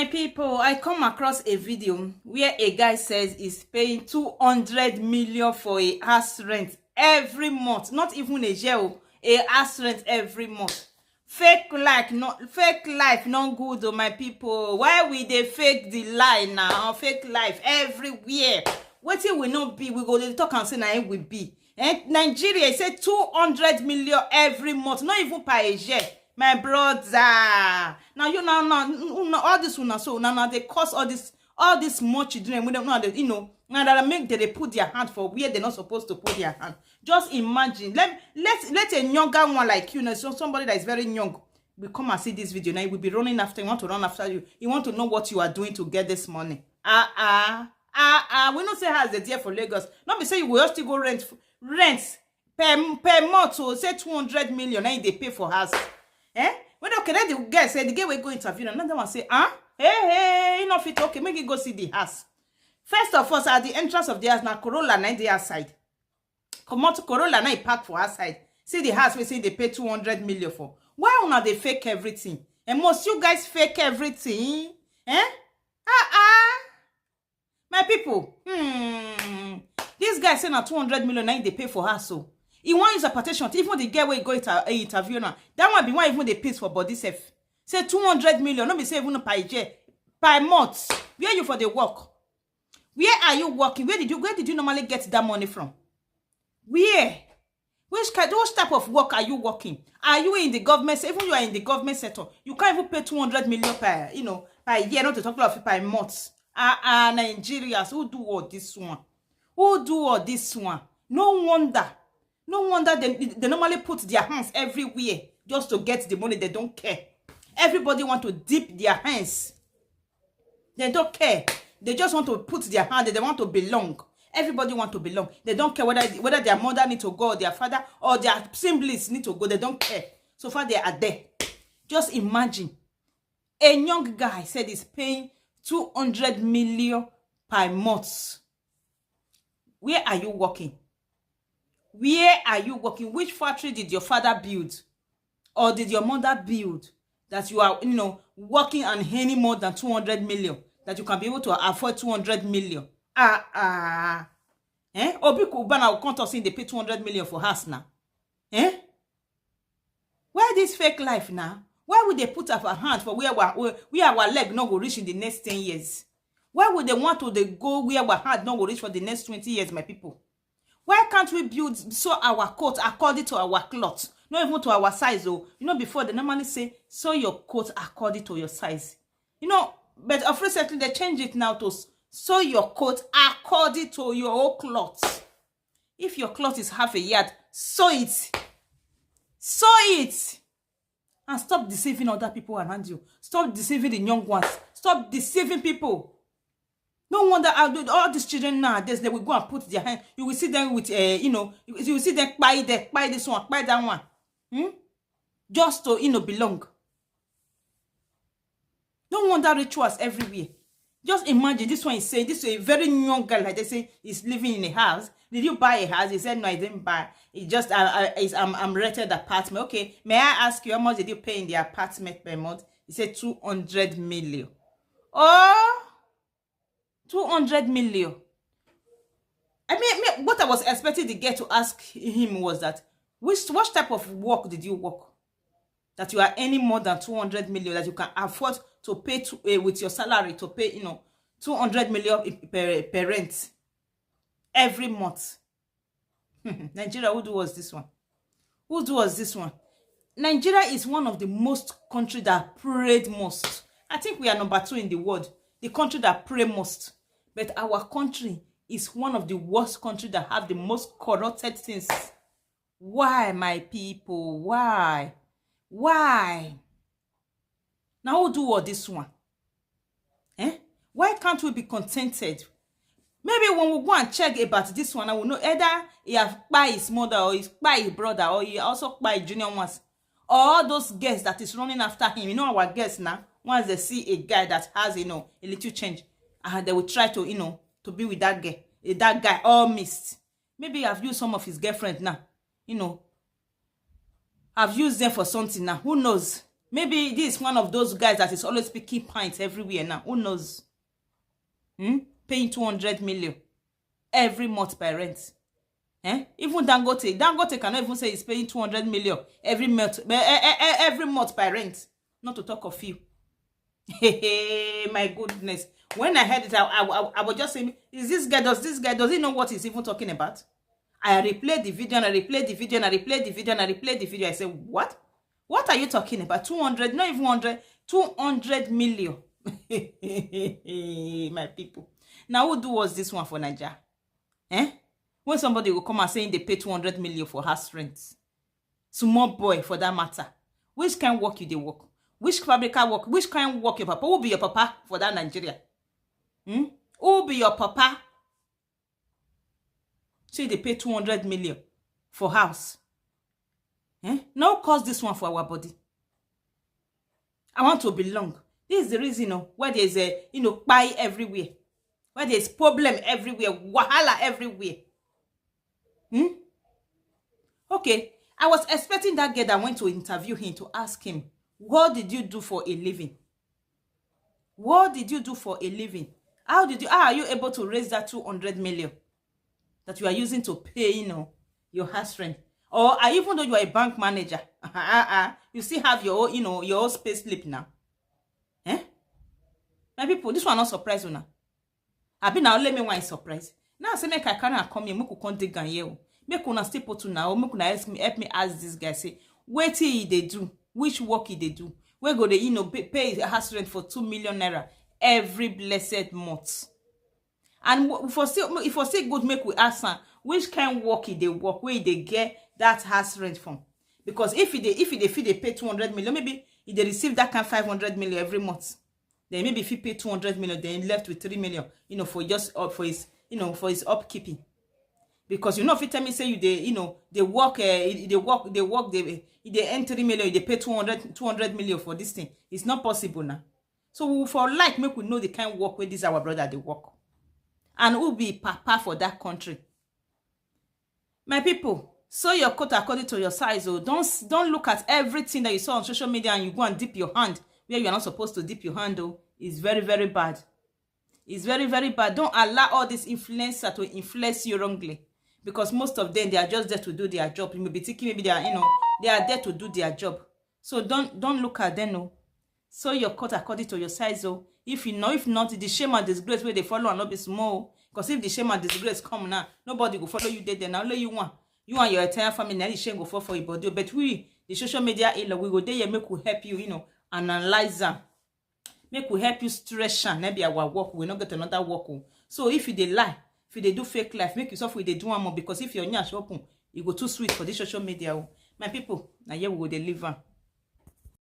My people, I come across a video where a guy says he's paying 200 million for a house rent every month. Not even a year, a house rent every month. Fake life, not good, oh my people. Why will they fake the lie now? Fake life everywhere. What it will not be, we go to talk and say now it will be. Nigeria say 200 million every month, not even per year. My brother, now you know all this one so now they cost all this much children. We don't know that, now that make they put their hand for where they're not supposed to put their hand. Just imagine, let a younger one like you, so somebody that is very young will come and see this video. Now he will be running after. He want to run after you. He want to know what you are doing to get this money. We don't say has the deal for Lagos. Not be say you will still go rent per month. So say 200 million. Now they pay for house. When okay, then the guy say the guy will go interview. Another one say, hey, enough it okay, make it go see the house. First of all, at the entrance of the house, now Corolla na the outside. Come out to Corolla na park for outside. See the house we say they pay 200 million for. Why not they fake everything? And most you guys fake everything? My people. This guy say now 200 million now they pay for house so. He want use a petition. Even the girl where go interview now. That one be one even they pay for body safe. Say 200 million. Not be say even per year, per month. Where are you for the work? Where are you working? Where did you normally get that money from? Where? Which type of work are you working? Are you in the government? Say even you are in the government sector, you can't even pay 200 million per year. Not to talk about per month. Nigerians who do all this one? Who do all this one? No wonder they normally put their hands everywhere just to get the money. They don't care. Everybody want to dip their hands. They don't care. They just want to put their hand. They want to belong. Everybody want to belong. They don't care whether their mother need to go or their father or their siblings need to go. They don't care. So far they are there. Just imagine. A young guy said he's paying 200 million per month. Where are you working? Where are you working? Which factory did your father build? Or did your mother build? That you are, working and earning more than 200 million. That you can be able to afford 200 million. Obi Kubana will count us in they pay 200 million for house now. Why this fake life now? Why would they put up a hand for where our leg not go reach in the next 10 years? Why would they want to go where our hand not go reach for the next 20 years, my people? Why can't we build sew our coat according to our cloth? Not even to our size. Before they normally say, sew your coat according to your size. But of recently they change it now to sew your coat according to your own cloth. If your cloth is half a yard, sew it. Sew it. And stop deceiving other people around you. Stop deceiving the young ones. Stop deceiving people. No wonder all these children nowadays, they will go and put their hand. You will see them with, you will see them buy this one, buy that one. Just to, belong. No wonder rituals everywhere. Just imagine this one is saying, this is a very young girl, like they say, is living in a house. Did you buy a house? He said, no, I didn't buy. It just, I'm rented apartment. Okay, may I ask you, how much did you pay in the apartment per month? He said 200 million. Oh! 200 million. I mean, what I was expecting the girl to ask him was that, what type of work did you work? That you are earning more than 200 million, that you can afford to pay with your salary to pay, 200 million per rent every month. Nigeria, who do was this one? Who do was this one? Nigeria is one of the most country that prayed most. I think we are number 2 in the world. The country that pray most. But our country is one of the worst countries that have the most corrupted things. Why, my people? Why? Why? Now who do all this one? Why can't we be contented? Maybe when we go and check about this one, I will know either he have by his mother or he's by his brother or he also by junior ones. Or all those guests that is running after him. Our guests now, once they see a guy that has, a little change, they will try to, to be with that guy. That guy all missed. Maybe I've used some of his girlfriend now. I've used them for something now. Who knows? Maybe this is one of those guys that is always picking pints everywhere now. Who knows? Paying 200 million every month by rent. Even Dangote cannot even say he's paying 200 million every month by rent. Not to talk of you. Hey, my goodness. When I heard it, I was just saying, does he know what he's even talking about? I replayed the video and I replayed the video and I replayed the video and I replayed the video. I said, what? What are you talking about? 200, not even 100, 200 million. My people. Now, who was this one for Nigeria? When somebody will come and saying they pay 200 million for house rent. Small boy, for that matter. Which kind of work you they work? Which fabrica work? Which kind of work your papa? Who be your papa for that Nigeria? Who be your papa? So they pay 200 million for house. Now cause this one for our body. I want to belong. This is the reason, why there's a, buy everywhere. Where there's problem everywhere. Wahala everywhere. Okay. I was expecting that girl that went to interview him to ask him, what did you do for a living? What did you do for a living? How are you able to raise that 200 million that you are using to pay, your house rent? Or even though you are a bank manager, you still have your own, your own space slip now. My people, this one not surprise you now. I been now let me one surprise. Now say make I can't come here, make you come dig and here. Make una stay put now, make una help me ask this guy, say, what they do, which work they do. We go they, pay a house rent for 2 million naira every blessed month. And if I say good, make we ask her, which kind of work they work, where they get that house rent from. Because if they pay 200 million, maybe if they receive that kind of 500 million every month, then maybe if he pay 200 million, then left with 3 million, for just for his, for his upkeeping. Because if you tell me say you they work, they earn 3 million, they pay 200 million for this thing. It's not possible now. So for make we know the kind of work where this our brother they work. And who be papa for that country. My people, sew your coat according to your size. Don't look at everything that you saw on social media and you go and dip your hand where you are not supposed to dip your hand. It's very, very bad. It's very, very bad. Don't allow all this influencer to influence you wrongly. Because most of them, they are just there to do their job. You may be thinking maybe they are, they are there to do their job. So don't look at them, Sew your coat according to your size, If not, the shame and disgrace where they follow and not be small. Because if the shame and disgrace come now, nobody will follow you there. Now, only you want. You and your entire family, now the shame go fall for your body. But we, the social media, we go there, make we help you, analyze them. Make we help you stress and maybe our work. We not get another work. So if you they lie, if they do fake life, make yourself with they do one more. Because if you're nyash open, you go too sweet for this social media. My people, now here we go deliver.